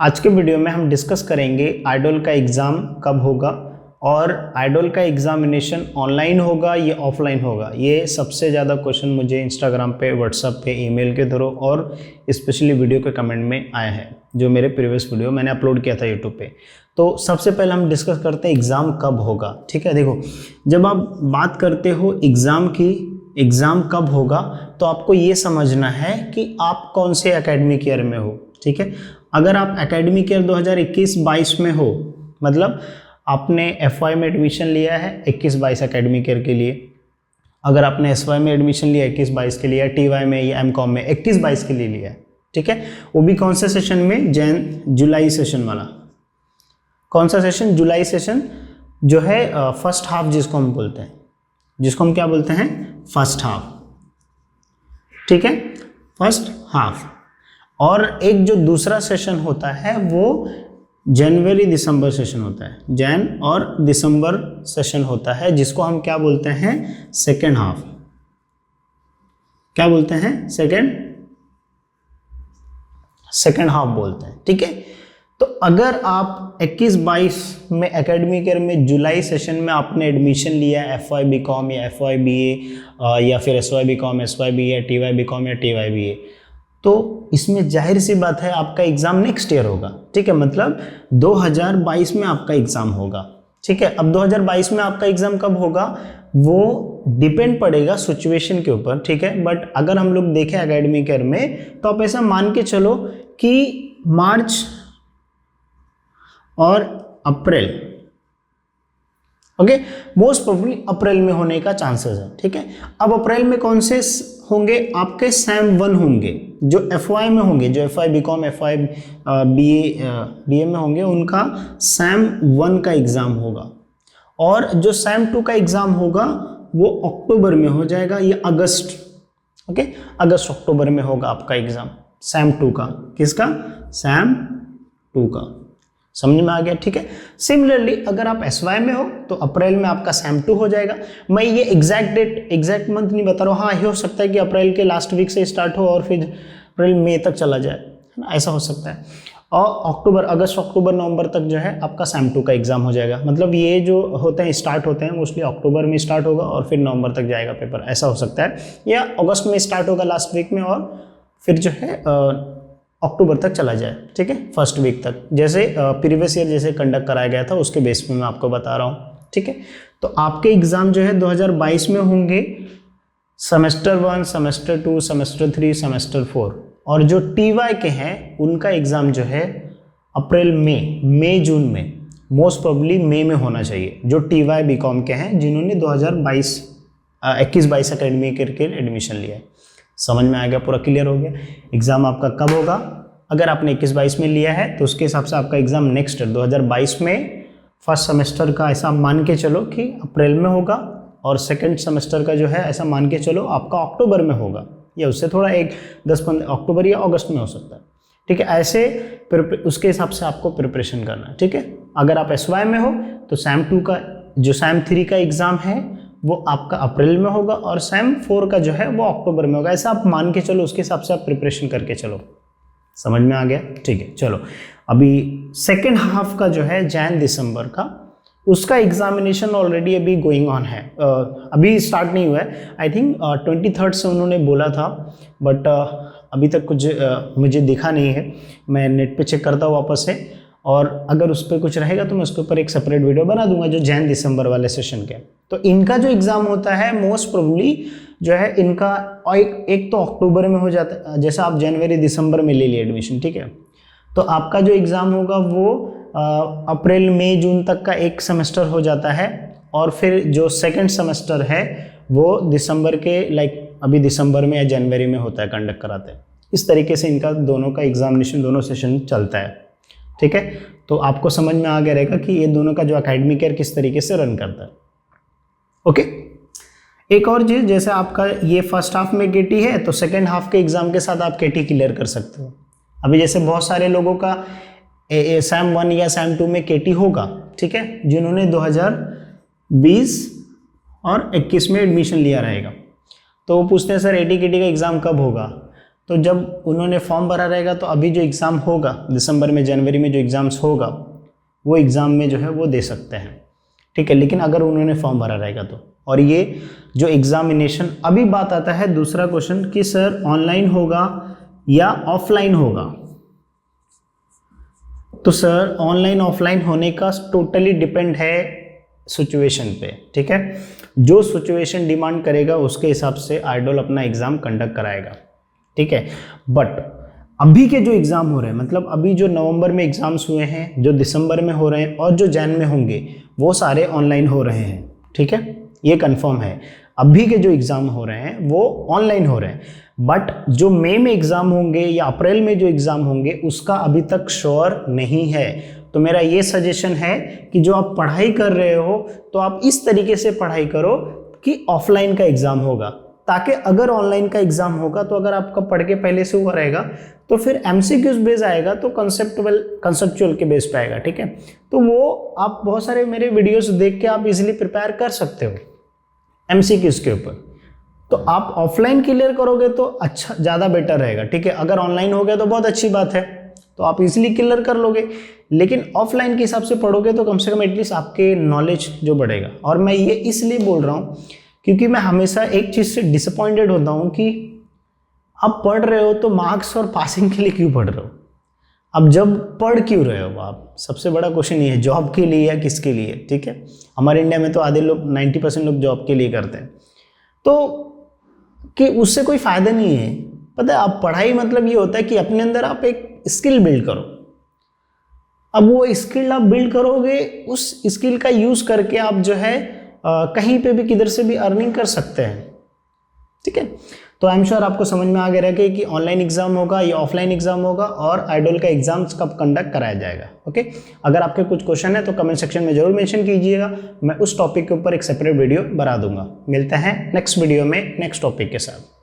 आज के वीडियो में हम डिस्कस करेंगे आइडल का एग्ज़ाम कब होगा और आइडल का एग्जामिनेशन ऑनलाइन होगा या ऑफलाइन होगा। ये सबसे ज़्यादा क्वेश्चन मुझे इंस्टाग्राम पे, व्हाट्सएप पे, ईमेल के थ्रू और स्पेशली वीडियो के कमेंट में आया है, जो मेरे प्रीवियस वीडियो मैंने अपलोड किया था यूट्यूब पे। तो सबसे पहले हम डिस्कस करते हैं एग्ज़ाम कब होगा। ठीक है, देखो जब आप बात करते हो एग्ज़ाम की, एग्ज़ाम कब होगा, तो आपको ये समझना है कि आप कौन से एकेडमिक ईयर में हो। ठीक है, अगर आप एकेडमिक ईयर 2021-22 में हो, मतलब आपने एफवाई में एडमिशन लिया है 21-22 एकेडमिक ईयर के लिए, अगर आपने एसवाई में एडमिशन लिया 21-22 के लिए, या टीवाई में या एमकॉम में 21-22 के लिए लिया है, ठीक है, वो भी कौन से सेशन में, जुलाई सेशन वाला। कौन सा सेशन? जुलाई सेशन, जो है फर्स्ट हाफ जिसको हम बोलते हैं, जिसको हम क्या बोलते हैं, फर्स्ट हाफ। ठीक है, फर्स्ट हाफ। और एक जो दूसरा सेशन होता है वो जनवरी दिसंबर सेशन होता है, जैन और दिसंबर सेशन होता है, जिसको हम क्या बोलते हैं, सेकेंड हाफ। क्या बोलते हैं? सेकेंड हाफ बोलते हैं। ठीक है, तो अगर आप 21-22 में एकेडमिक ईयर में जुलाई सेशन में आपने एडमिशन लिया एफवाई बीकॉम या एफवाई बीए या फिर SY BCom, SY BA, TY BCom या टीवाई बीए, तो इसमें जाहिर सी बात है आपका एग्ज़ाम नेक्स्ट ईयर होगा। ठीक है, मतलब 2022 में आपका एग्ज़ाम होगा। ठीक है, अब 2022 में आपका एग्ज़ाम कब होगा वो डिपेंड पड़ेगा सिचुएशन के ऊपर। ठीक है, बट अगर हम लोग देखें एकेडमिक ईयर में, तो आप ऐसा मान के चलो कि मार्च और अप्रैल, ओके, मोस्ट प्रोबेबली अप्रैल में होने का चांसेस है। ठीक है, अब अप्रैल में कौन से होंगे? आपके सैम 1 होंगे, जो एफवाई में होंगे, जो एफवाई बीकॉम, एफवाई बीए में होंगे, उनका सैम 1 का एग्ज़ाम होगा। और जो सैम 2 का एग्ज़ाम होगा वो अक्टूबर में हो जाएगा या अगस्त, ओके, अगस्त अक्टूबर में होगा आपका एग्ज़ाम सैम 2 का। किसका? सैम 2 का। समझ में आ गया? ठीक है, सिमिलरली अगर आप एसवाई में हो तो अप्रैल में आपका सैम 2 हो जाएगा। मैं ये एग्जैक्ट डेट, एग्जैक्ट मंथ नहीं बता रहा हूँ। हाँ, ये हो सकता है कि अप्रैल के लास्ट वीक से स्टार्ट हो और फिर अप्रैल मई तक चला जाए, है ना, ऐसा हो सकता है। और अक्टूबर, अगस्त, अक्टूबर, नवंबर तक जो है आपका सैम 2 का एग्जाम हो जाएगा। मतलब ये जो होते हैं, स्टार्ट होते हैं मोस्टली अक्टूबर में स्टार्ट होगा और फिर नवंबर तक जाएगा पेपर, ऐसा हो सकता है। या अगस्त में स्टार्ट होगा लास्ट वीक में और फिर जो है अक्टूबर तक चला जाए। ठीक है, फर्स्ट वीक तक, जैसे प्रीवियस ईयर जैसे कंडक्ट कराया गया था उसके बेस पे मैं आपको बता रहा हूँ। ठीक है, तो आपके एग्ज़ाम जो है 2022 में होंगे सेमेस्टर 1, सेमेस्टर 2, सेमेस्टर 3, सेमेस्टर 4। और जो टीवाई के हैं उनका एग्ज़ाम जो है अप्रैल में, मई जून में, मोस्ट प्रोबेबली मई में होना चाहिए। जो टीवाई बीकॉम के हैं जिन्होंने 21-22 एकेडमिक ईयर के एडमिशन लिया है। समझ में आ गया? पूरा क्लियर हो गया? एग्ज़ाम आपका कब होगा? अगर आपने 21-22 में लिया है तो उसके हिसाब से आपका एग्ज़ाम नेक्स्ट 2022 में फर्स्ट सेमेस्टर का ऐसा मान के चलो कि अप्रैल में होगा, और सेकंड सेमेस्टर का जो है ऐसा मान के चलो आपका अक्टूबर में होगा, या उससे थोड़ा 10-15 अक्टूबर या अगस्त में हो सकता है। ठीक है, ऐसे उसके हिसाब से आपको प्रिपरेशन करना है। ठीक है, अगर आप एसवाई में हो तो सैम 2 का, जो सैम 3 का एग्ज़ाम है वो आपका अप्रैल में होगा और सैम 4 का जो है वो अक्टूबर में होगा। ऐसा आप मान के चलो, उसके हिसाब से आप प्रिपरेशन करके चलो। समझ में आ गया? ठीक है, चलो अभी सेकेंड हाफ का जो है जैन दिसंबर का, उसका एग्जामिनेशन ऑलरेडी अभी गोइंग ऑन है, अभी स्टार्ट नहीं हुआ है। आई थिंक 23rd से उन्होंने बोला था, बट अभी तक कुछ मुझे दिखा नहीं है। मैं नेट पे चेक करता हूँ वापस से, और अगर उस पर कुछ रहेगा तो मैं उसके ऊपर एक सेपरेट वीडियो बना दूंगा जो जैन दिसंबर वाले सेशन के। तो इनका जो एग्ज़ाम होता है मोस्ट प्रोबेबली जो है इनका एक तो अक्टूबर में हो जाता है, जैसा आप जनवरी दिसंबर में ले लिए एडमिशन। ठीक है, तो आपका जो एग्ज़ाम होगा वो अप्रैल मई जून तक का एक सेमेस्टर हो जाता है, और फिर जो सेकंड सेमेस्टर है वो दिसंबर के, लाइक अभी दिसंबर में या जनवरी में होता है, कंडक्ट कराते हैं। इस तरीके से इनका दोनों का एग्जामिनेशन, दोनों सेशन चलता है। ठीक है, तो आपको समझ में आ गया रहेगा कि ये दोनों का जो एकेडमिक ईयर किस तरीके से रन करता है। ओके, एक और चीज़, जैसे आपका ये फर्स्ट हाफ में केटी है तो सेकंड हाफ के एग्जाम के साथ आप केटी क्लियर कर सकते हो। अभी जैसे बहुत सारे लोगों का सैम 1 या सैम 2 में केटी होगा, ठीक है, जिन्होंने 2020 और 21 में एडमिशन लिया रहेगा, तो वो पूछते हैं सर एटी केटी का एग्ज़ाम कब होगा? तो जब उन्होंने फॉर्म भरा रहेगा तो अभी जो एग्ज़ाम होगा दिसंबर में जनवरी में जो एग्ज़ाम्स होगा वो एग्ज़ाम में जो है वो दे सकते हैं, ठीक है। लेकिन अगर उन्होंने फॉर्म भरा रहेगा तो, और ये जो एग्ज़ामिनेशन, अभी बात आता है दूसरा क्वेश्चन कि सर ऑनलाइन होगा या ऑफलाइन होगा। तो सर ऑनलाइन ऑफलाइन होने का टोटली डिपेंड है सिचुएशन पे, ठीक है। जो सिचुएशन डिमांड करेगा उसके हिसाब से आइडोल अपना एग्ज़ाम कंडक्ट कराएगा, ठीक है। बट अभी के जो एग्ज़ाम हो रहे हैं, मतलब अभी जो नवंबर में एग्ज़ाम्स हुए हैं, जो दिसंबर में हो रहे हैं और जो जैन में होंगे, वो सारे ऑनलाइन हो रहे हैं, ठीक है, ये कंफर्म है। अभी के जो एग्ज़ाम हो रहे हैं वो ऑनलाइन हो रहे हैं, बट जो मई में एग्ज़ाम होंगे या अप्रैल में जो एग्ज़ाम होंगे उसका अभी तक श्योर नहीं है। तो मेरा ये सजेशन है कि जो आप पढ़ाई कर रहे हो तो आप इस तरीके से पढ़ाई करो कि ऑफलाइन का एग्ज़ाम होगा, ताकि अगर ऑनलाइन का एग्ज़ाम होगा तो अगर आपका पढ़ के पहले से हुआ रहेगा तो फिर एमसीक्यूज बेस आएगा, तो कंसेप्चुअल के बेस पे आएगा, ठीक है। तो वो आप बहुत सारे मेरे वीडियोस देख के आप इजीली प्रिपेयर कर सकते हो एमसीक्यूज के ऊपर। तो आप ऑफलाइन क्लियर करोगे तो अच्छा, ज़्यादा बेटर रहेगा, ठीक है। अगर ऑनलाइन हो गया तो बहुत अच्छी बात है, तो आप इजीली क्लियर कर लोगे। लेकिन ऑफलाइन के हिसाब से पढ़ोगे तो कम से कम एटलीस्ट आपके नॉलेज जो बढ़ेगा। और मैं ये इसलिए बोल रहा हूँ क्योंकि मैं हमेशा एक चीज़ से डिसअपॉइंटेड होता हूँ कि आप पढ़ रहे हो तो मार्क्स और पासिंग के लिए क्यों पढ़ रहे हो। अब जब पढ़ क्यों रहे हो आप, सबसे बड़ा क्वेश्चन ये है, जॉब के लिए या किसके लिए, ठीक है। हमारे इंडिया में तो आधे लोग 90% लोग जॉब के लिए करते हैं, तो कि उससे कोई फ़ायदा नहीं है। पता है, आप पढ़ाई मतलब ये होता है कि अपने अंदर आप एक स्किल बिल्ड करो। अब वो स्किल आप बिल्ड करोगे, उस स्किल का यूज़ करके आप जो है कहीं पे भी किधर से भी अर्निंग कर सकते हैं, ठीक है। तो आई एम श्योर आपको समझ में आ गया रहेगा कि ऑनलाइन एग्जाम होगा या ऑफलाइन एग्जाम होगा और आइडोल का एग्जाम्स कब कंडक्ट कराया जाएगा, ओके। अगर आपके कुछ क्वेश्चन है तो कमेंट सेक्शन में जरूर मेंशन कीजिएगा, मैं उस टॉपिक के ऊपर एक सेपरेट वीडियो बना दूंगा। मिलते हैं नेक्स्ट वीडियो में नेक्स्ट टॉपिक के साथ।